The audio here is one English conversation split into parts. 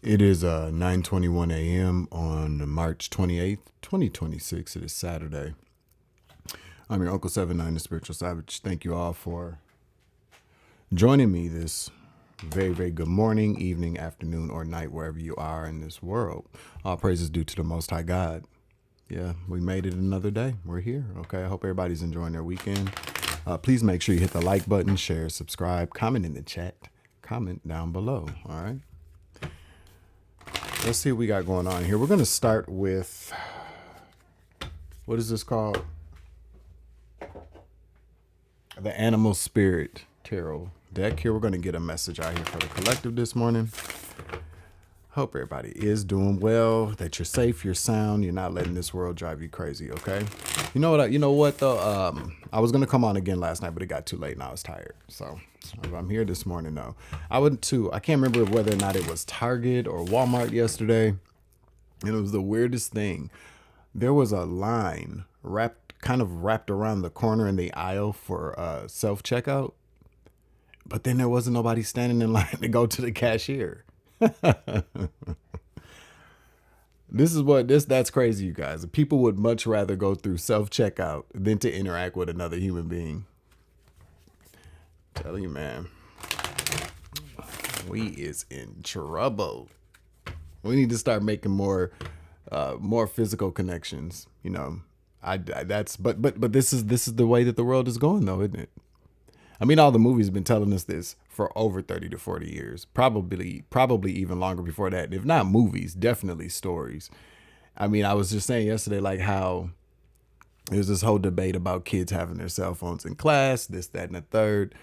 It is 9:21 a.m. on March 28th, 2026. It is Saturday. I'm your Uncle 79, the Spiritual Savage. Thank you all for joining me this very, very good morning, evening, afternoon, or night, wherever you are in this world. All praises due to the Most High God. Yeah, we made it another day. We're here. Okay, I hope everybody's enjoying their weekend. Please make sure you hit the like button, share, subscribe, comment in the chat, comment down below. All right. Let's see what we got going on here. We're going to start with, what is this called? The Animal Spirit Tarot deck. Here we're going to get a message out here for the collective this morning. Hope everybody is doing well, that you're safe, you're sound, you're not letting this world drive you crazy, okay? You know what though? I was going to come on again last night, but it got too late and I was tired. So I'm here this morning though. I can't remember whether or not it was Target or Walmart yesterday. And it was the weirdest thing. There was a line kind of wrapped around the corner in the aisle for self-checkout. But then there wasn't nobody standing in line to go to the cashier. That's crazy, you guys. People would much rather go through self-checkout than to interact with another human being. Tell you, man, we is in trouble. We need to start making more physical connections. You know, but this is the way that the world is going, though, isn't it? I mean, all the movies have been telling us this for over 30 to 40 years, probably even longer before that. If not movies, definitely stories. I mean, I was just saying yesterday, like how there's this whole debate about kids having their cell phones in class, this, that, and the third.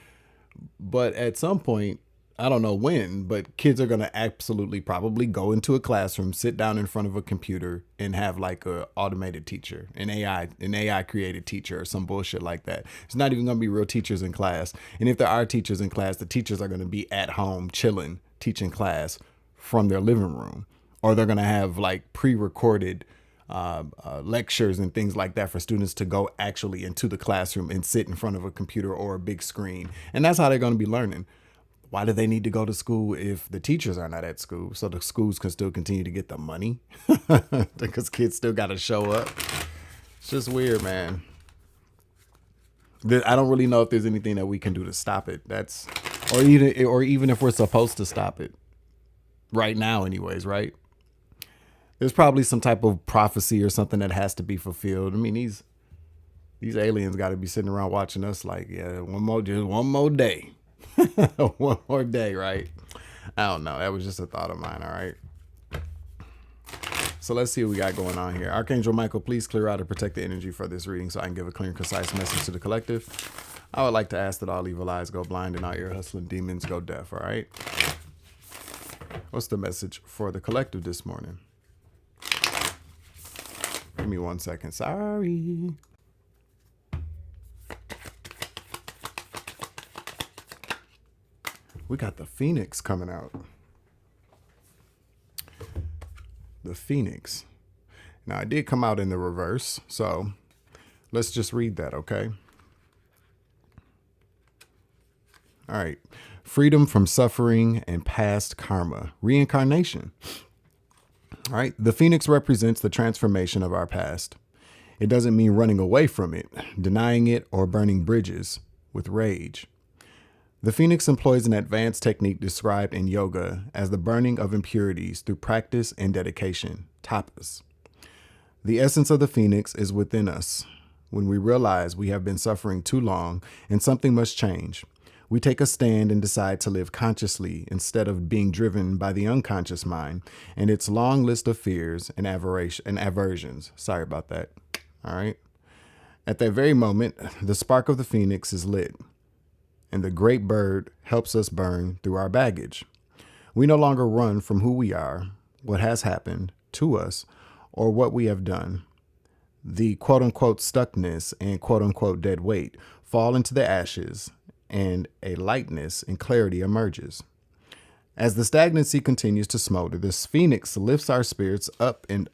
But at some point, I don't know when, but kids are going to absolutely probably go into a classroom, sit down in front of a computer and have like a automated teacher, an AI created teacher or some bullshit like that. It's not even going to be real teachers in class. And if there are teachers in class, the teachers are going to be at home chilling, teaching class from their living room, or they're going to have like pre-recorded lectures and things like that for students to go actually into the classroom and sit in front of a computer or a big screen. And that's how they're going to be learning. Why do they need to go to school if the teachers are not at school? So the schools can still continue to get the money because kids still got to show up. It's just weird, man. I don't really know if there's anything that we can do to stop it. Or even if we're supposed to stop it right now anyways, right? There's probably some type of prophecy or something that has to be fulfilled. I mean, these aliens got to be sitting around watching us like, yeah, just one more day. One more day, right? I don't know. That was just a thought of mine, all right? So let's see what we got going on here. Archangel Michael, please clear out and protect the energy for this reading so I can give a clear and concise message to the collective. I would like to ask that all evil eyes go blind and all ear hustling demons go deaf, all right? What's the message for the collective this morning? Give me 1 second. Sorry. We got the Phoenix coming out. The Phoenix. Now, it did come out in the reverse, so let's just read that, okay? All right. Freedom from suffering and past karma. Reincarnation. All right. The Phoenix represents the transformation of our past. It doesn't mean running away from it, denying it, or burning bridges with rage. The Phoenix employs an advanced technique described in yoga as the burning of impurities through practice and dedication, tapas. The essence of the Phoenix is within us. When we realize we have been suffering too long and something must change, we take a stand and decide to live consciously instead of being driven by the unconscious mind and its long list of fears and aversions. Sorry about that. All right. At that very moment, the spark of the Phoenix is lit, and the great bird helps us burn through our baggage. We no longer run from who we are, what has happened to us, or what we have done. The quote-unquote stuckness and quote-unquote dead weight fall into the ashes, and a lightness and clarity emerges. As the stagnancy continues to smolder, this Phoenix lifts our spirits up, and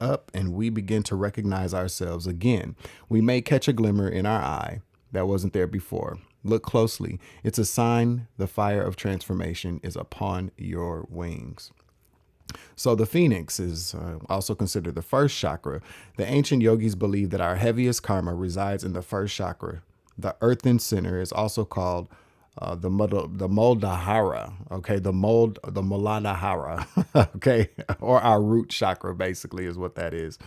we begin to recognize ourselves again. We may catch a glimmer in our eye that wasn't there before. Look closely. It's a sign the fire of transformation is upon your wings. So the phoenix is also considered the first chakra. The ancient yogis believe that our heaviest karma resides in the first chakra. The earthen center is also called the Muladhara, okay, the Muladhara, okay, or our root chakra, basically, is what that is.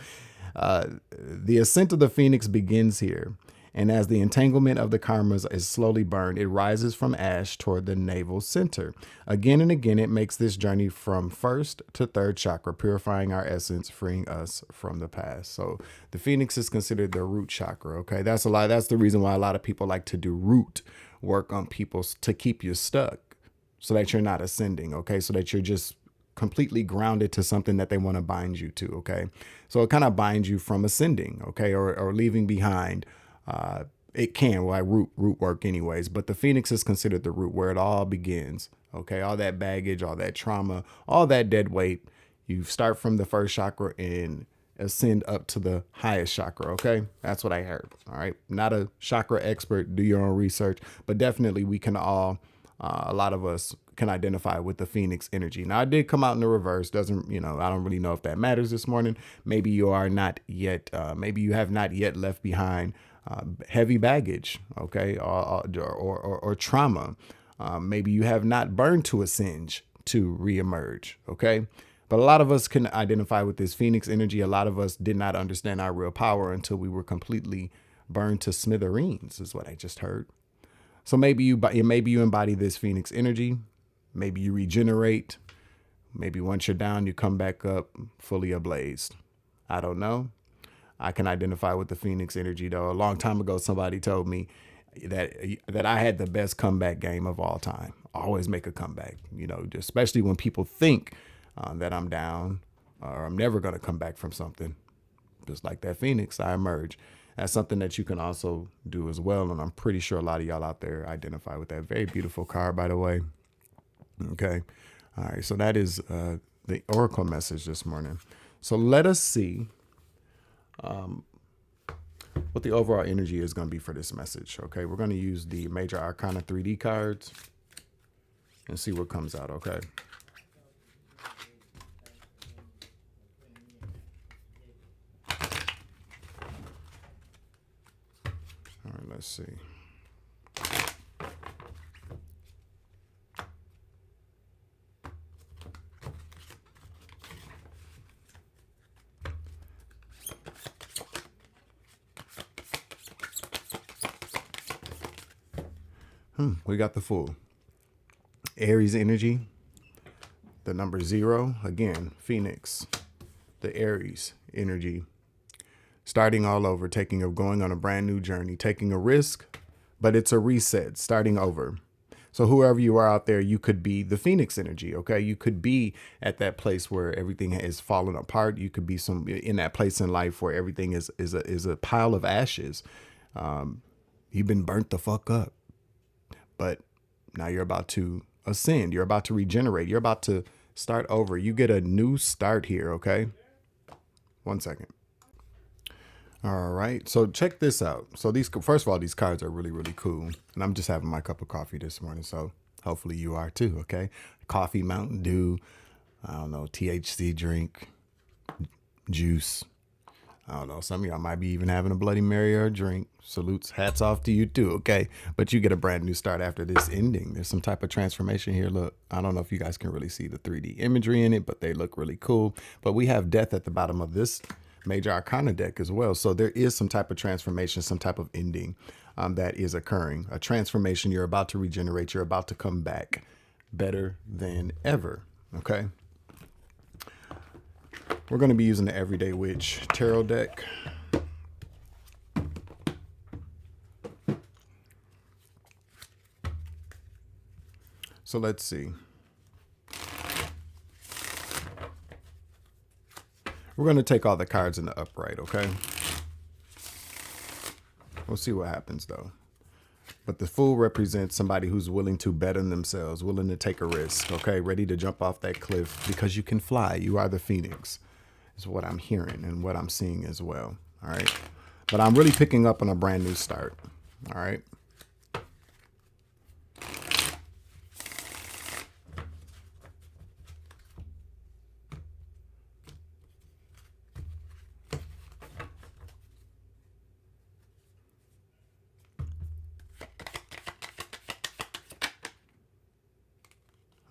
The ascent of the phoenix begins here, and as the entanglement of the karmas is slowly burned, it rises from ash toward the navel center. Again and again, it makes this journey from first to third chakra, purifying our essence, freeing us from the past. So the phoenix is considered the root chakra. Okay, that's a lot. That's the reason why a lot of people like to do root work on people, to keep you stuck, so that you're not ascending. Okay, so that you're just completely grounded to something that they want to bind you to. Okay, so it kind of binds you from ascending. Okay, or leaving behind. It can, well, root work anyways, but the phoenix is considered the root, where it all begins. Okay, all that baggage, all that trauma, all that dead weight, you start from the first chakra and ascend up to the highest chakra. Okay, that's what I heard. All right, not a chakra expert, do your own research, but definitely we can all, a lot of us can identify with the phoenix energy. Now, I did come out in the reverse. Doesn't, I don't really know if that matters this morning. Maybe you are not yet, maybe you have not yet left behind heavy baggage, okay, or trauma. Maybe you have not burned to a singe to reemerge, okay? But a lot of us can identify with this phoenix energy. A lot of us did not understand our real power until we were completely burned to smithereens, is what I just heard. So maybe you embody this phoenix energy. Maybe you regenerate. Maybe once you're down, you come back up fully ablazed. I don't know. I can identify with the phoenix energy, though. A long time ago, somebody told me that I had the best comeback game of all time. Always make a comeback, especially when people think that I'm down or I'm never going to come back from something. Just like that phoenix, I emerge. That's something that you can also do as well. And I'm pretty sure a lot of y'all out there identify with that. Very beautiful card, by the way. Okay. All right. So that is the oracle message this morning. So let us see what the overall energy is going to be for this message. Okay, we're going to use the Major Arcana 3D cards and see what comes out. Okay. All right, let's see. We got the Fool. Aries energy. The number 0. Again, Phoenix. The Aries energy. Starting all over, going on a brand new journey, taking a risk, but it's a reset, starting over. So whoever you are out there, you could be the Phoenix energy, okay? You could be at that place where everything is falling apart. You could be in that place in life where everything is a pile of ashes. You've been burnt the fuck up. But now you're about to ascend. You're about to regenerate. You're about to start over. You get a new start here, okay? 1 second. All right. So check this out. So first of all, these cards are really, really cool. And I'm just having my cup of coffee this morning. So hopefully you are too, okay? Coffee, Mountain Dew, I don't know, THC drink, juice. I don't know. Some of y'all might be even having a Bloody Mary or a drink. Salutes. Hats off to you too, okay? But you get a brand new start after this ending. There's some type of transformation here. Look, I don't know if you guys can really see the 3D imagery in it, but they look really cool. But we have death at the bottom of this Major Arcana deck as well. So there is some type of transformation, some type of ending that is occurring. A transformation. You're about to regenerate. You're about to come back better than ever, okay? We're going to be using the Everyday Witch Tarot deck. So let's see. We're going to take all the cards in the upright, okay? We'll see what happens, though. But the Fool represents somebody who's willing to bet on themselves, willing to take a risk, okay? Ready to jump off that cliff because you can fly. You are the Phoenix. Is what I'm hearing and what I'm seeing as well. All right. But I'm really picking up on a brand new start. All right.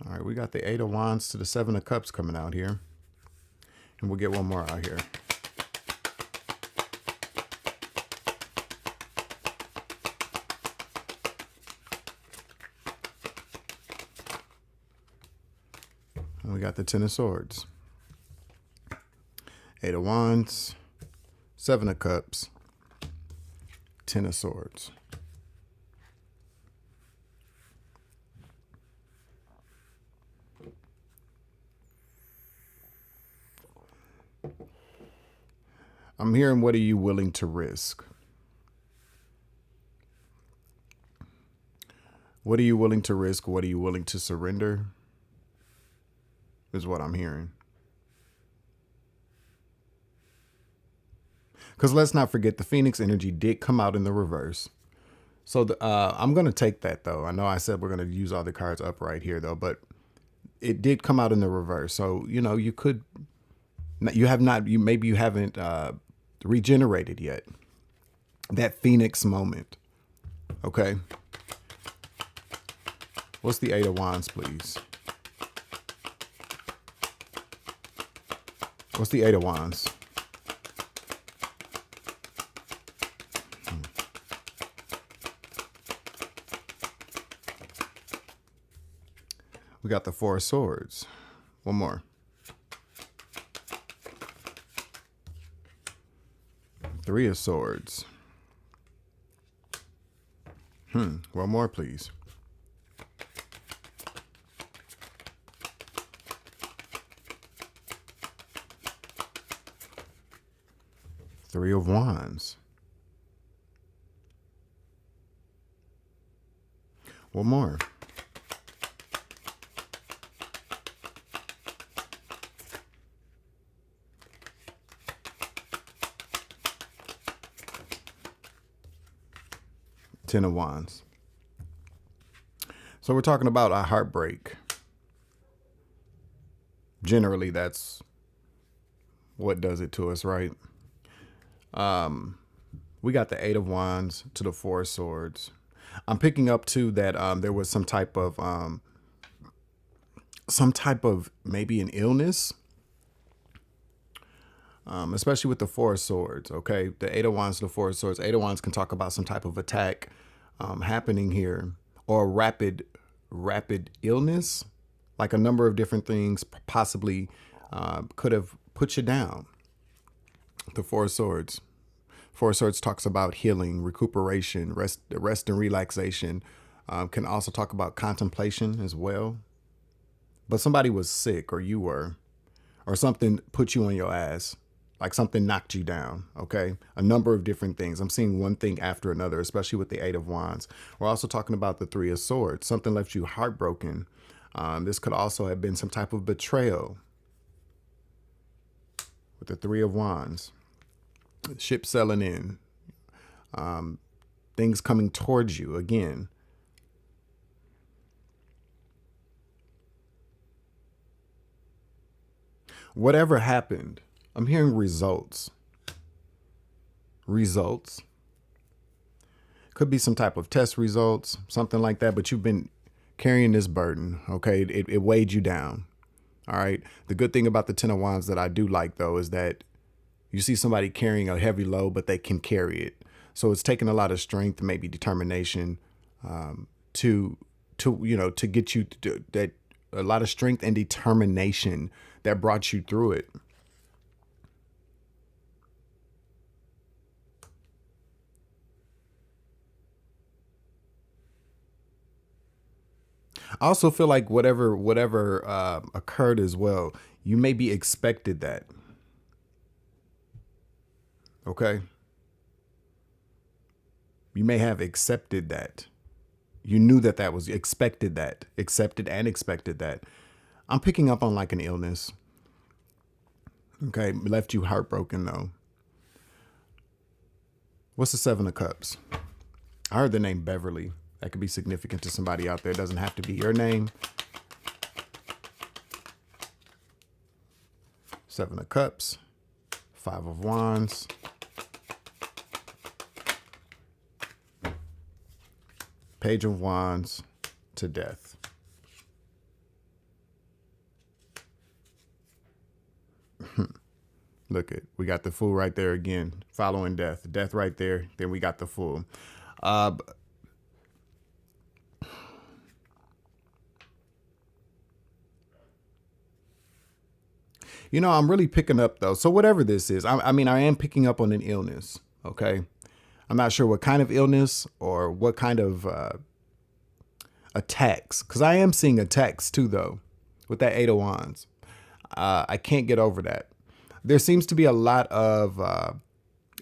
All right, we got the Eight of Wands to the Seven of Cups coming out here. And we'll get one more out here. And we got the Ten of Swords. Eight of Wands, Seven of Cups, Ten of Swords. I'm hearing, what are you willing to risk? What are you willing to risk? What are you willing to surrender? Is what I'm hearing. Because let's not forget, the Phoenix energy did come out in the reverse. So I'm going to take that, though. I know I said we're going to use all the cards upright here, though, but it did come out in the reverse. So, you know, you could, you have not, maybe you haven't regenerated yet. That Phoenix moment. Okay. What's the Eight of Wands, please? What's the Eight of Wands? We got the Four of Swords. One more. Three of Swords. One more, please. Three of Wands. One more. Ten of Wands. So we're talking about a heartbreak. Generally, that's what does it to us, right? We got the Eight of Wands to the Four of Swords. I'm picking up too that there was some type of maybe an illness, especially with the Four of Swords. Okay, the Eight of Wands to the Four of Swords. Eight of Wands can talk about some type of attack happening here, or rapid illness, like a number of different things possibly could have put you down. The Four of Swords. Four of Swords talks about healing, recuperation, rest and relaxation. Can also talk about contemplation as well. But somebody was sick, or you were, or something put you on your ass, like something knocked you down, okay? A number of different things. I'm seeing one thing after another, especially with the Eight of Wands. We're also talking about the Three of Swords. Something left you heartbroken. This could also have been some type of betrayal with the Three of Wands. Ship sailing in. Things coming towards you again. Whatever happened, I'm hearing results. Results. Could be some type of test results, something like that, but you've been carrying this burden, okay? It weighed you down, all right? The good thing about the Ten of Wands that I do like, though, is that you see somebody carrying a heavy load, but they can carry it. So it's taking a lot of strength, maybe determination, to get you to do that. A lot of strength and determination that brought you through it. I also feel like whatever occurred as well, you maybe expected that. Okay. You may have accepted that. You knew that was accepted and expected that. I'm picking up on like an illness. Okay. Left you heartbroken though. What's the Seven of Cups? I heard the name Beverly. That could be significant to somebody out there. It doesn't have to be your name. Seven of Cups. Five of Wands. Page of Wands to Death. Look at, we got the Fool right there again, following death. Death right there. Then we got the Fool. Uh, I'm really picking up though. So whatever this is, I mean, I am picking up on an illness. Okay. I'm not sure what kind of illness or what kind of attacks, because I am seeing attacks too, though, with that Eight of Wands. I can't get over that. There seems to be a lot of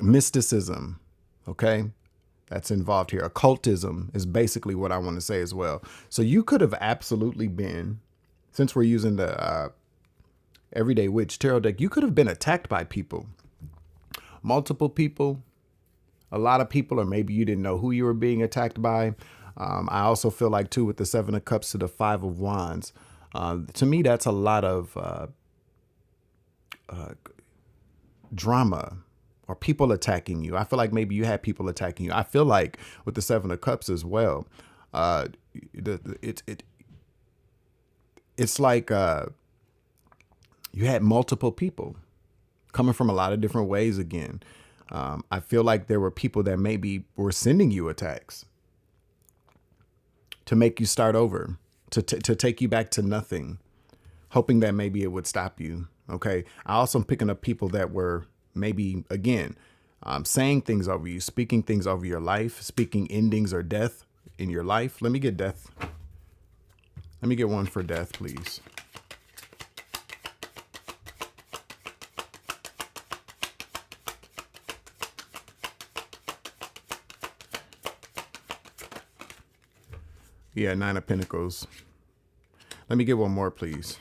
mysticism, okay, that's involved here. Occultism is basically what I want to say as well. So you could have absolutely been, since we're using the Everyday Witch Tarot deck, you could have been attacked by people, multiple people, a lot of people, or maybe you didn't know who you were being attacked by. I also feel like, too, with the Seven of Cups to the Five of Wands, to me, that's a lot of drama or people attacking you. I feel like maybe you had people attacking you. I feel like with the Seven of Cups as well, it's like you had multiple people coming from a lot of different ways again. I feel like there were people that maybe were sending you attacks to make you start over, to take you back to nothing, hoping that maybe it would stop you. Okay. I also am picking up people that were maybe, again, saying things over you, speaking things over your life, speaking endings or death in your life. Let me get death. Let me get one for death, please. Yeah, Nine of Pentacles. Let me get one more, please.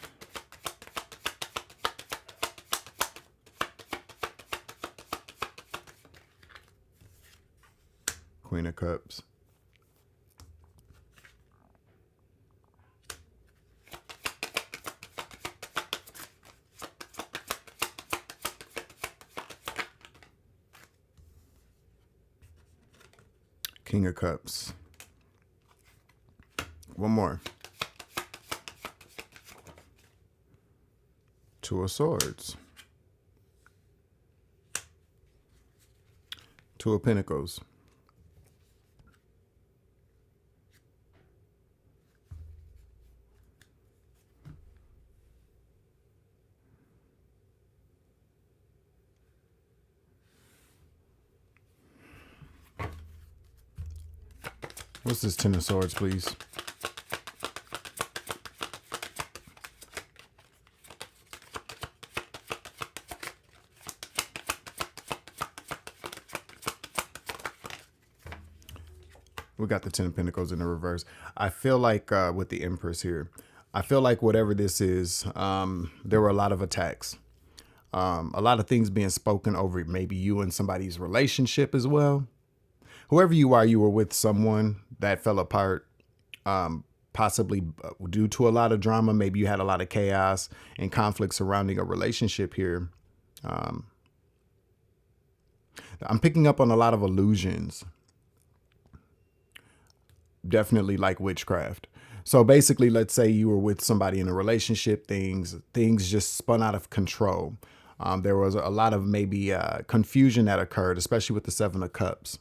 Queen of Cups. King of Cups. One more. Two of Swords. Two of Pentacles. What's this Ten of Swords, please? We got the Ten of Pentacles in the reverse. I feel like with the Empress here, I feel like whatever this is, there were a lot of attacks. A lot of things being spoken over maybe you and somebody's relationship as well. Whoever you are, you were with someone that fell apart, possibly due to a lot of drama. Maybe you had a lot of chaos and conflict surrounding a relationship here. I'm picking up on a lot of illusions. Definitely like witchcraft. So basically, let's say you were with somebody in a relationship, things just spun out of control. There was a lot of maybe confusion that occurred, especially with the Seven of Cups.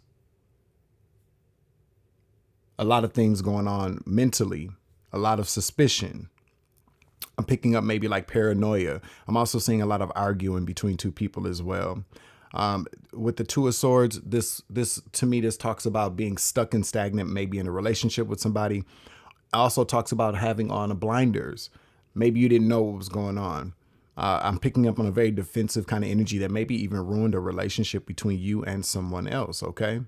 A lot of things going on mentally, a lot of suspicion. I'm picking up maybe like paranoia. I'm also seeing a lot of arguing between two people as well. With the Two of Swords, this to me, this talks about being stuck and stagnant, maybe in a relationship with somebody. It also talks about having on blinders. Maybe you didn't know what was going on. I'm picking up on a very defensive kind of energy that maybe even ruined a relationship between you and someone else. Okay.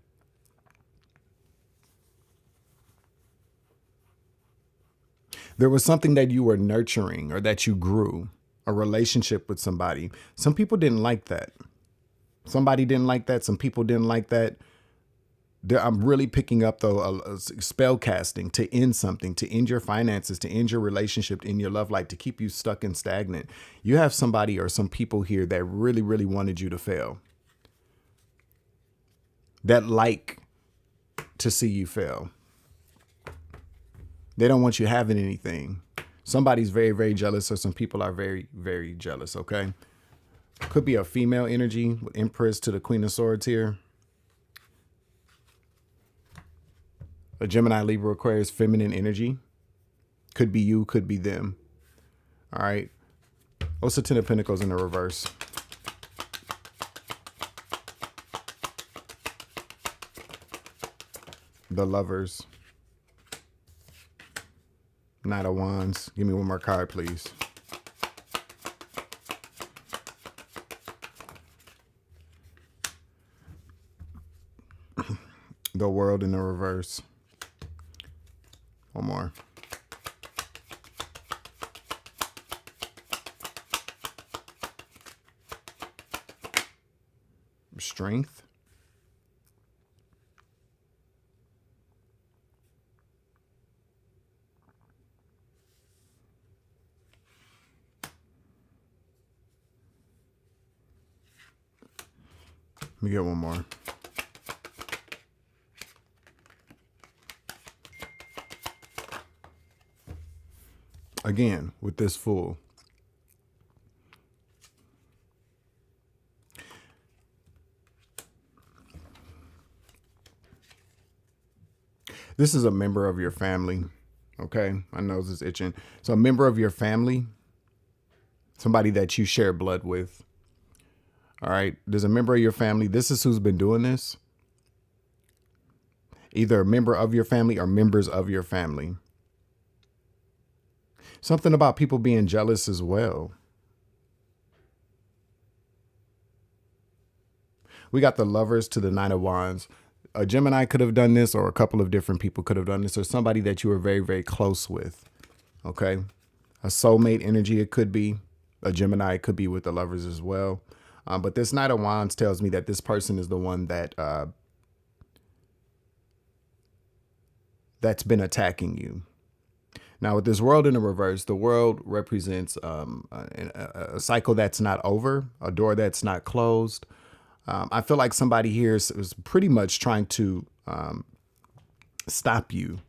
There was something that you were nurturing or that you grew, a relationship with somebody. Some people didn't like that. Somebody didn't like that. Some people didn't like that. I'm really picking up, though, a spell casting to end something, to end your finances, to end your relationship, to end your love life, to keep you stuck and stagnant. You have somebody or some people here that really, really wanted you to fail. That like to see you fail. They don't want you having anything. Somebody's very, very jealous, or some people are very, very jealous, okay? Could be a female energy with Empress to the Queen of Swords here. A Gemini, Libra, Aquarius, feminine energy. Could be you, could be them. All right. What's the Ten of Pentacles in the reverse? The Lovers. Knight of Wands. Give me one more card, please. The World in the reverse. One more. Strength. Let me get one more. Again, with this Fool. This is a member of your family. Okay, my nose is itching. So a member of your family, somebody that you share blood with. All right, there's a member of your family. This is who's been doing this. Either a member of your family or members of your family. Something about people being jealous as well. We got the Lovers to the Nine of Wands. A Gemini could have done this, or a couple of different people could have done this, or somebody that you were very, very close with. Okay. A soulmate energy, it could be. A Gemini, it could be with the Lovers as well. But this Knight of Wands tells me that this person is the one that that's been attacking you. Now, with this World in the reverse, the World represents a cycle that's not over, a door that's not closed. I feel like somebody here is pretty much trying to stop you,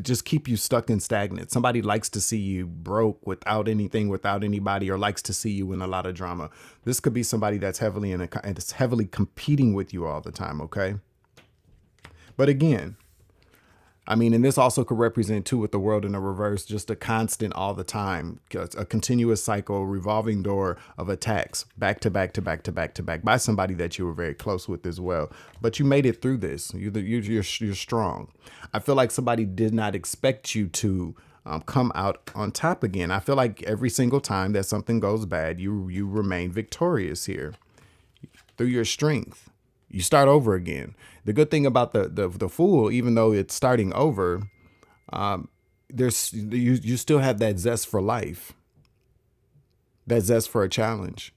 just keep you stuck and stagnant. Somebody likes to see you broke, without anything, without anybody, or likes to see you in a lot of drama. This could be somebody that's heavily competing with you all the time. Okay. But again, I mean, and this also could represent too, with the World in the reverse, just a constant all the time, a continuous cycle, revolving door of attacks back to back to back to back to back by somebody that you were very close with as well. But you made it through this. You're strong. I feel like somebody did not expect you to come out on top again. I feel like every single time that something goes bad, you remain victorious here through your strength. You start over again. The good thing about the Fool, even though it's starting over, you still have that zest for life, that zest for a challenge.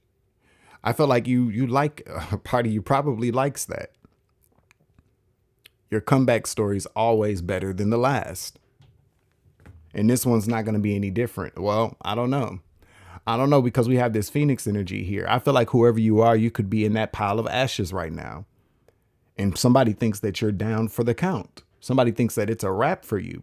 I feel like you like, a part of you probably likes that. Your comeback story is always better than the last, and this one's not going to be any different. Well, I don't know. I don't know, because we have this Phoenix energy here. I feel like whoever you are, you could be in that pile of ashes right now. And somebody thinks that you're down for the count. Somebody thinks that it's a wrap for you.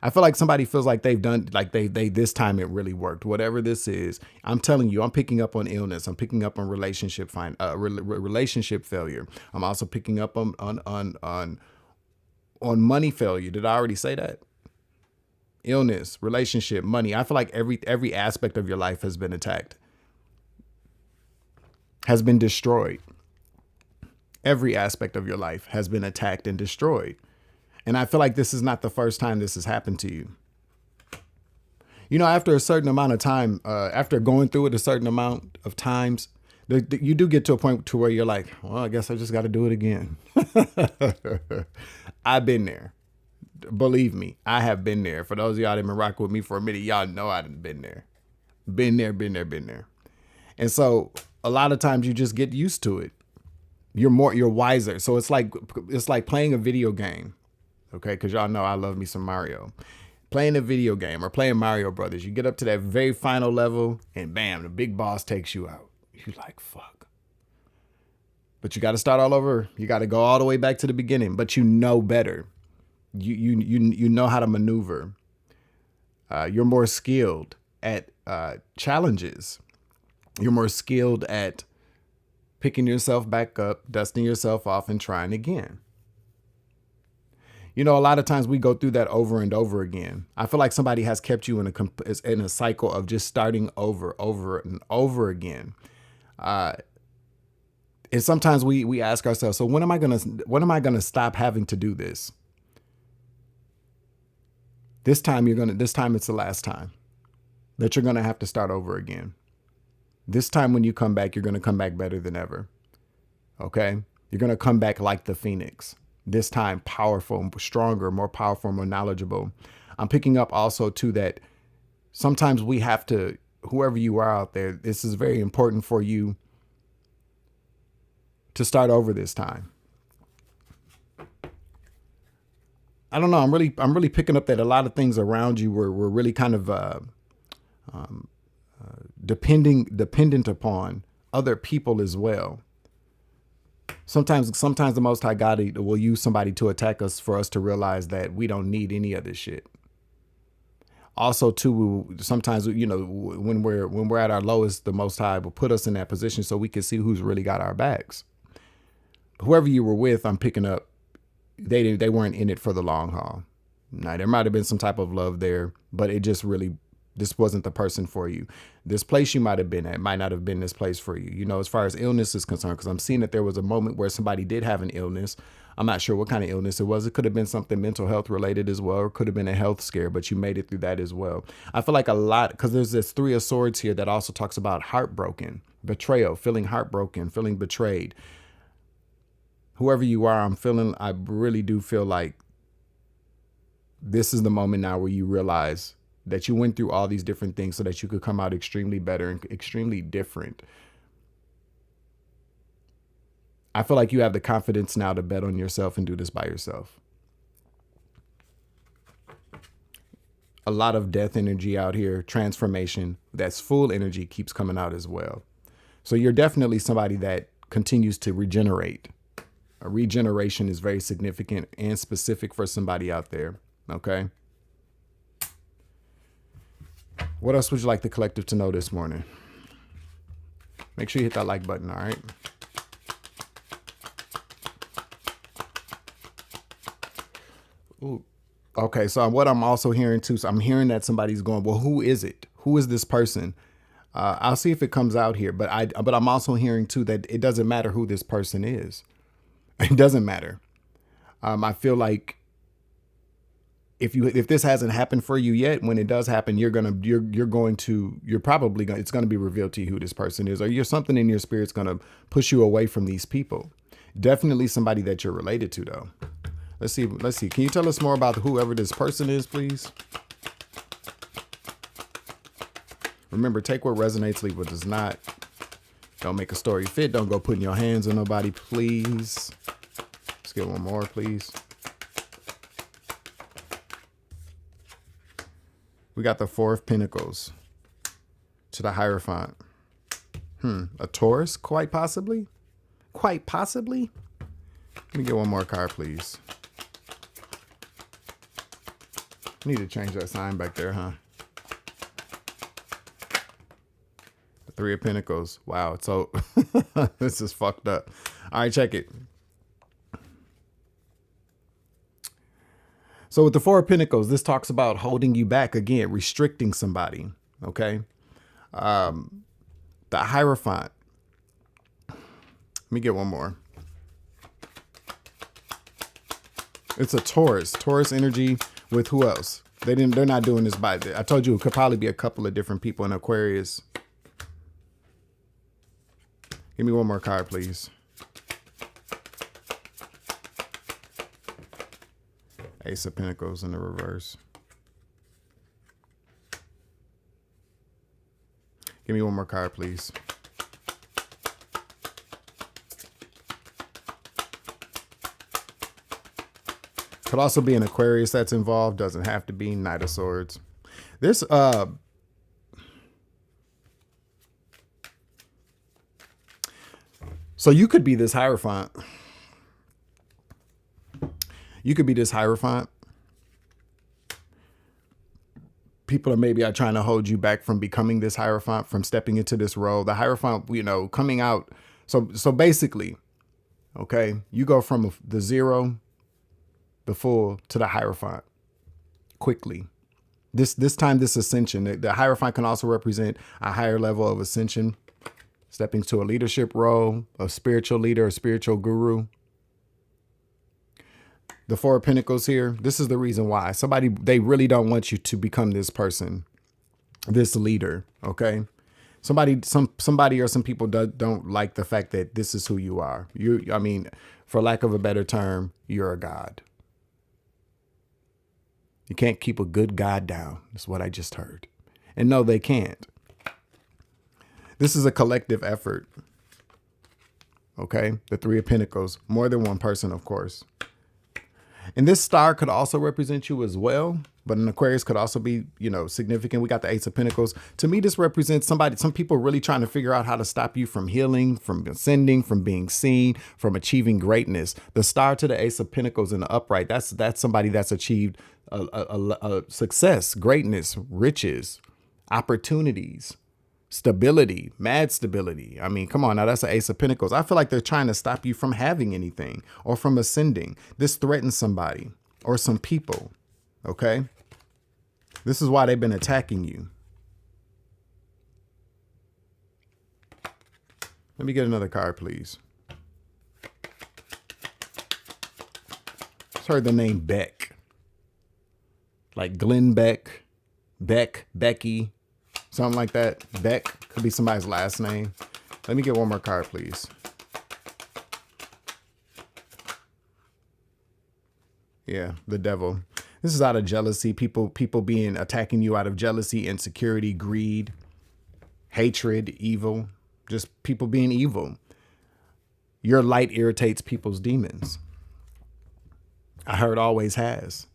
I feel like somebody feels like they've done, like they this time it really worked. Whatever this is, I'm telling you, I'm picking up on illness. I'm picking up on relationship failure. I'm also picking up on money failure. Did I already say that? Illness, relationship, money. I feel like every aspect of your life has been attacked, has been destroyed. Every aspect of your life has been attacked and destroyed. And I feel like this is not the first time this has happened to you. You know, after a certain amount of time, after going through it a certain amount of times, you do get to a point to where you're like, well, I guess I just got to do it again. I've been there. Believe me, I have been there. For those of y'all that have been rocking with me for a minute, y'all know I've been there. Been there. And so a lot of times you just get used to it. You're wiser. So it's like playing a video game. Okay, because y'all know I love me some Mario. Playing a video game or playing Mario Brothers, you get up to that very final level and bam, the big boss takes you out. You're like, fuck. But you got to start all over. You got to go all the way back to the beginning, but you know better. You know how to maneuver. You're more skilled at challenges. You're more skilled at picking yourself back up, dusting yourself off, and trying again. You know, a lot of times we go through that over and over again. I feel like somebody has kept you in a cycle of just starting over and over again. And sometimes we ask ourselves, so when am I gonna stop having to do this? This time it's the last time that you're gonna have to start over again. This time when you come back, you're gonna come back better than ever. Okay? You're gonna come back like the phoenix. This time powerful, stronger, more powerful, more knowledgeable. I'm picking up also too that sometimes we have to, whoever you are out there, this is very important for you to start over this time. I don't know. I'm really picking up that a lot of things around you were really kind of dependent upon other people as well. Sometimes the Most High God will use somebody to attack us for us to realize that we don't need any of this shit. Also, too, sometimes, you know, when we're at our lowest, the Most High will put us in that position so we can see who's really got our backs. Whoever you were with, I'm picking up, they weren't in it for the long haul. Now, there might have been some type of love there, but it just really, this wasn't the person for you. This place you might have been at might not have been this place for you. You know, as far as illness is concerned, because I'm seeing that there was a moment where somebody did have an illness. I'm not sure what kind of illness it was. It could have been something mental health related as well, or it could have been a health scare, but you made it through that as well. I feel like a lot, because there's this Three of Swords here that also talks about heartbroken, betrayal, feeling heartbroken, feeling betrayed. Whoever you are, I really do feel like this is the moment now where you realize that you went through all these different things so that you could come out extremely better and extremely different. I feel like you have the confidence now to bet on yourself and do this by yourself. A lot of death energy out here, transformation, that's full energy keeps coming out as well. So you're definitely somebody that continues to regenerate. A regeneration is very significant and specific for somebody out there. Okay. What else would you like the collective to know this morning? Make sure you hit that like button, all right? Ooh. Okay, so what I'm also hearing too, so I'm hearing that somebody's going, well, who is it? Who is this person? I'll see if it comes out here, but I'm also hearing too that it doesn't matter who this person is. It doesn't matter. I feel like if this hasn't happened for you yet, when it does happen, it's going to be revealed to you who this person is, or something in your spirit's going to push you away from these people. Definitely somebody that you're related to, though. Let's see. Can you tell us more about whoever this person is, please? Remember, take what resonates, leave what does not. Don't make a story fit. Don't go putting your hands on nobody, please. Let's get one more, please. We got the Four of Pentacles to the Hierophant. A Taurus, quite possibly. Quite possibly. Let me get one more card, please. Need to change that sign back there, huh? The Three of Pentacles. Wow. So this is fucked up. All right, check it. So with the Four of Pentacles, this talks about holding you back again, restricting somebody. Okay. The Hierophant. Let me get one more. It's a Taurus energy with who else? They're not doing this by, I told you it could probably be a couple of different people in Aquarius. Give me one more card, please. Ace of Pentacles in the reverse. Give me one more card, please. Could also be an Aquarius that's involved. Doesn't have to be. Knight of Swords. This, so you could be this Hierophant. You could be this Hierophant. People are trying to hold you back from becoming this Hierophant, from stepping into this role. The Hierophant, coming out. So basically, okay, you go from the zero, the full, to the Hierophant quickly. This time, this ascension, the Hierophant can also represent a higher level of ascension, stepping to a leadership role, a spiritual leader, a spiritual guru. The Four of Pentacles here, this is the reason why. They really don't want you to become this person, this leader, okay? Somebody or some people don't like the fact that this is who you are. For lack of a better term, you're a god. You can't keep a good god down. That's what I just heard. And no, they can't. This is a collective effort. Okay? The Three of Pentacles. More than one person, of course. And this star could also represent you as well. But an Aquarius could also be, significant. We got the Ace of Pentacles. To me, this represents some people really trying to figure out how to stop you from healing, from ascending, from being seen, from achieving greatness. The star to the Ace of Pentacles in the upright, that's somebody that's achieved a success, greatness, riches, opportunities, stability, mad stability. Come on now, that's an Ace of Pentacles. I feel like they're trying to stop you from having anything or from ascending. This threatens somebody or some people. Okay. This is why they've been attacking you. Let me get another card, please. Just heard the name Beck. Like Glenn Beck, Becky, something like that. Beck could be somebody's last name. Let me get one more card, please. Yeah, the Devil. This is out of jealousy. People attacking you out of jealousy, insecurity, greed, hatred, evil. Just people being evil. Your light irritates people's demons. I heard always has.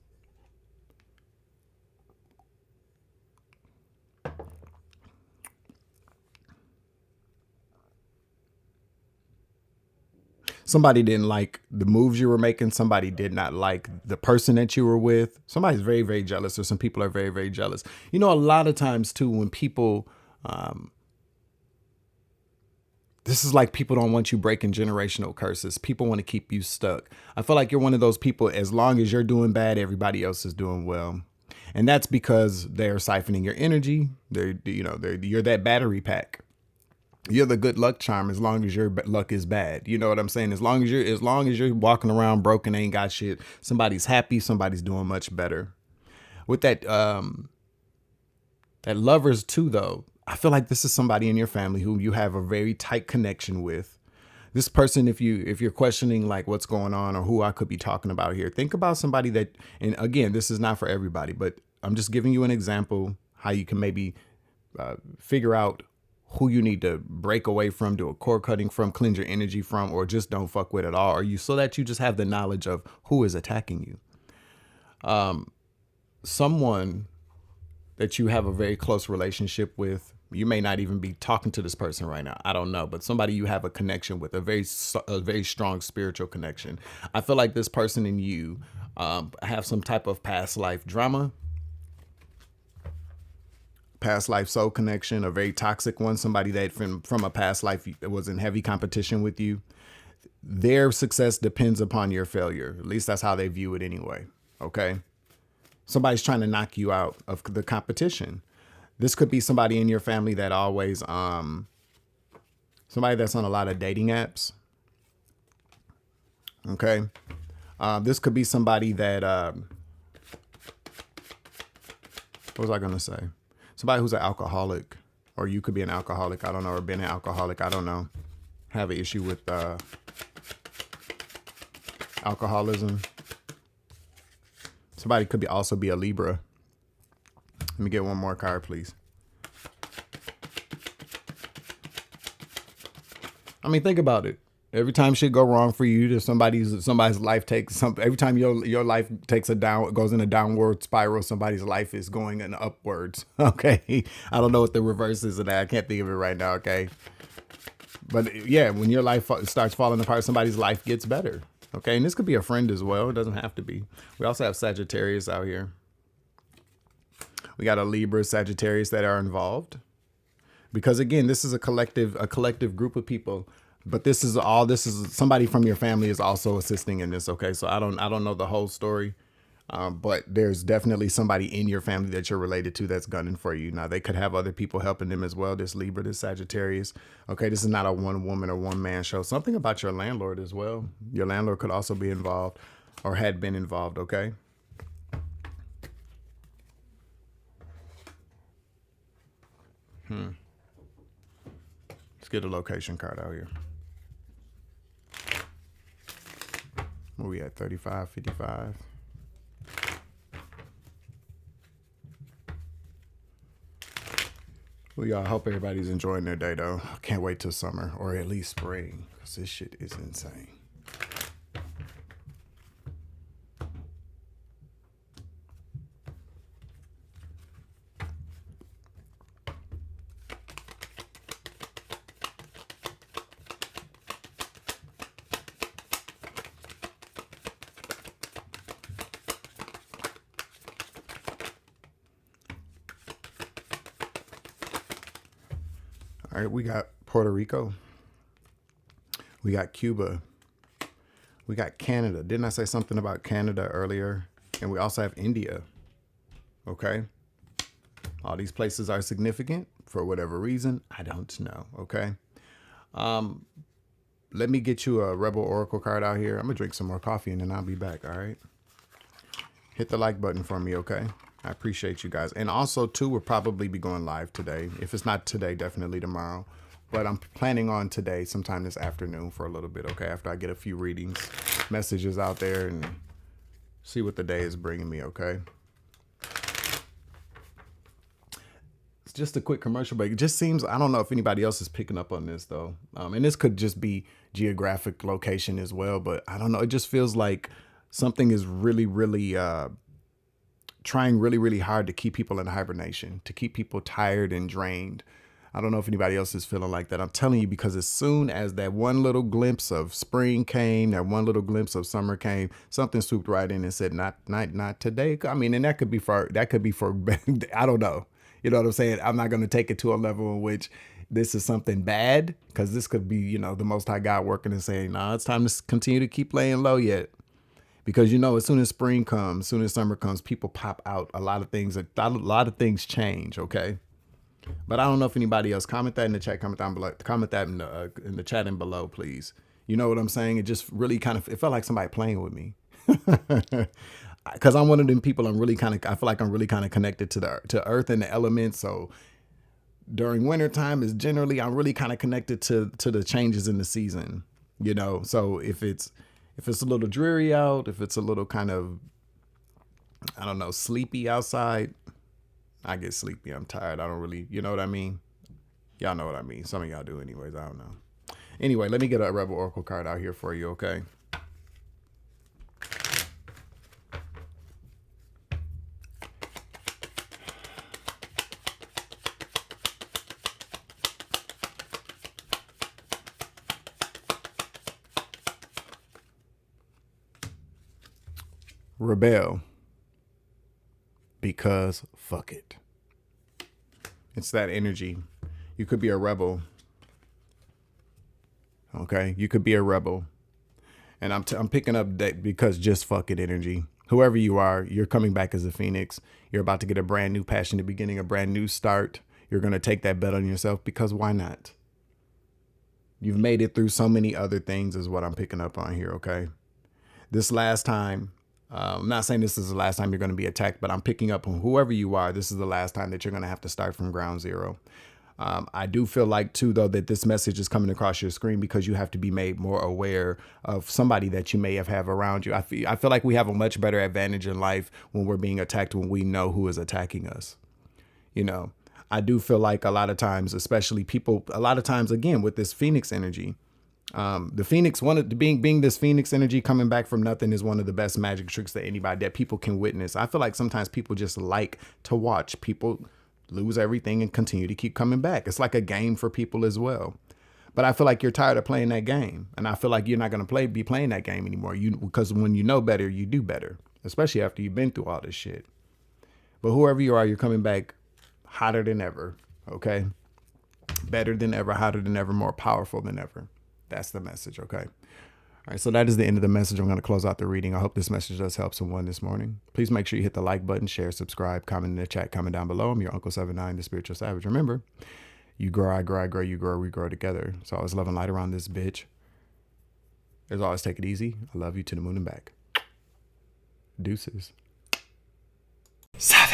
Somebody didn't like the moves you were making. Somebody did not like the person that you were with. Somebody's very, very jealous, or some people are very, very jealous. A lot of times too, when people, this is like people don't want you breaking generational curses. People want to keep you stuck. I feel like you're one of those people, as long as you're doing bad, everybody else is doing well. And that's because they're siphoning your energy. You're that battery pack. You're the good luck charm as long as your luck is bad. You know what I'm saying? As long as you're walking around broken, ain't got shit, somebody's happy, somebody's doing much better. With that Lovers too, though, I feel like this is somebody in your family who you have a very tight connection with. This person, if you're questioning like what's going on or who I could be talking about here, think about somebody that, and again, this is not for everybody, but I'm just giving you an example how you can maybe figure out who you need to break away from, do a cord cutting from, cleanse your energy from, or just don't fuck with at all. Or so that you just have the knowledge of who is attacking you. Someone that you have a very close relationship with. You may not even be talking to this person right now. I don't know, but somebody you have a connection with, a very strong spiritual connection. I feel like this person and you have some type of past life drama, past life soul connection, a very toxic one, somebody that from a past life was in heavy competition with you. Their success depends upon your failure. At least that's how they view it anyway. Okay. Somebody's trying to knock you out of the competition. This could be somebody in your family that always, somebody that's on a lot of dating apps. Okay. This could be somebody that, what was I going to say? Somebody who's an alcoholic, or you could be an alcoholic. I don't know, or been an alcoholic. I don't know. Have an issue with alcoholism. Somebody could also be a Libra. Let me get one more card, please. I mean, think about it. Every time shit go wrong for you, somebody's life takes some. Every time your life takes goes in a downward spiral, somebody's life is going in upwards. Okay, I don't know what the reverse is of that. I can't think of it right now. Okay, but yeah, when your life starts falling apart, somebody's life gets better. Okay, and this could be a friend as well. It doesn't have to be. We also have Sagittarius out here. We got a Libra, Sagittarius that are involved. Because again, this is a collective group of people. But this is somebody from your family is also assisting in this. Okay, so I don't know the whole story. But there's definitely somebody in your family that you're related to that's gunning for you. Now, they could have other people helping them as well. This Libra, this Sagittarius. Okay, this is not a one woman or one man show. Something about your landlord as well. Your landlord could also be involved or had been involved, okay? Let's get a location card out here. Where we at? 35, 55. Well, y'all, hope everybody's enjoying their day, though. I can't wait till summer, or at least spring, because this shit is insane. All right, we got Puerto Rico. We got Cuba. We got Canada. Didn't I say something about Canada earlier? And we also have India. Okay. All these places are significant for whatever reason. I don't know. Okay. Let me get you a Rebel Oracle card out here. I'm going to drink some more coffee and then I'll be back. All right. Hit the like button for me. Okay. I appreciate you guys. And also, too, we'll probably be going live today. If it's not today, definitely tomorrow. But I'm planning on today, sometime this afternoon for a little bit, okay? After I get a few readings, messages out there, and see what the day is bringing me, okay? It's just a quick commercial break. It just seems, I don't know if anybody else is picking up on this, though. And this could just be geographic location as well. But I don't know. It just feels like something is really, really... trying really, really hard to keep people in hibernation, to keep people tired and drained. I don't know if anybody else is feeling like that. I'm telling you, because as soon as that one little glimpse of spring came, that one little glimpse of summer came, something swooped right in and said, not today. I mean, and that could be for, I don't know. You know what I'm saying? I'm not going to take it to a level in which this is something bad, because this could be, the Most High God working and saying, nah, it's time to continue to keep laying low yet. Because, as soon as spring comes, as soon as summer comes, people pop out. A lot of things change, okay? But I don't know if anybody else. Comment that in the chat. Comment down below. Comment that in the chat and below, please. You know what I'm saying? It just really it felt like somebody playing with me. Because I'm one of them people. I feel like I'm really kind of connected to Earth and the elements. So during wintertime is generally, I'm really kind of connected to the changes in the season, So if it's a little dreary out, if it's a little kind of, I don't know, sleepy outside, I get sleepy. I'm tired. I don't really, you know what I mean? Y'all know what I mean. Some of y'all do anyways. I don't know. Anyway, let me get a Rebel Oracle card out here for you, okay? Rebel, because fuck it. It's that energy. You could be a rebel. Okay, you could be a rebel, and I'm picking up that because just fuck it energy. Whoever you are, you're coming back as a phoenix. You're about to get a brand new passionate beginning, a brand new start. You're gonna take that bet on yourself because why not? You've made it through so many other things, is what I'm picking up on here. Okay, this last time. I'm not saying this is the last time you're going to be attacked, but I'm picking up on whoever you are. This is the last time that you're going to have to start from ground zero. I do feel like, too, though, that this message is coming across your screen because you have to be made more aware of somebody that you may have around you. I feel like we have a much better advantage in life when we're being attacked, when we know who is attacking us. I do feel like a lot of times, especially people, a lot of times, again, with this Phoenix energy, the Phoenix, being this Phoenix energy coming back from nothing is one of the best magic tricks that people can witness. I feel like sometimes people just like to watch people lose everything and continue to keep coming back. It's like a game for people as well. But I feel like you're tired of playing that game. And I feel like you're not going to be playing that game anymore. Because when you know better, you do better, especially after you've been through all this shit. But whoever you are, you're coming back hotter than ever. Okay. Better than ever, hotter than ever, more powerful than ever. That's the message. Okay. All right, so that is the end of the message. I'm going to close out the reading. I hope this message does help someone this morning. Please make sure you hit the like button, share, subscribe, comment in the chat, comment down below. I'm your Uncle 79, the Spiritual Savage. Remember, you grow, I grow, I grow, you grow, we grow together. So always love and light around this bitch. As always, take it easy. I love you to the moon and back. Deuces. Savage.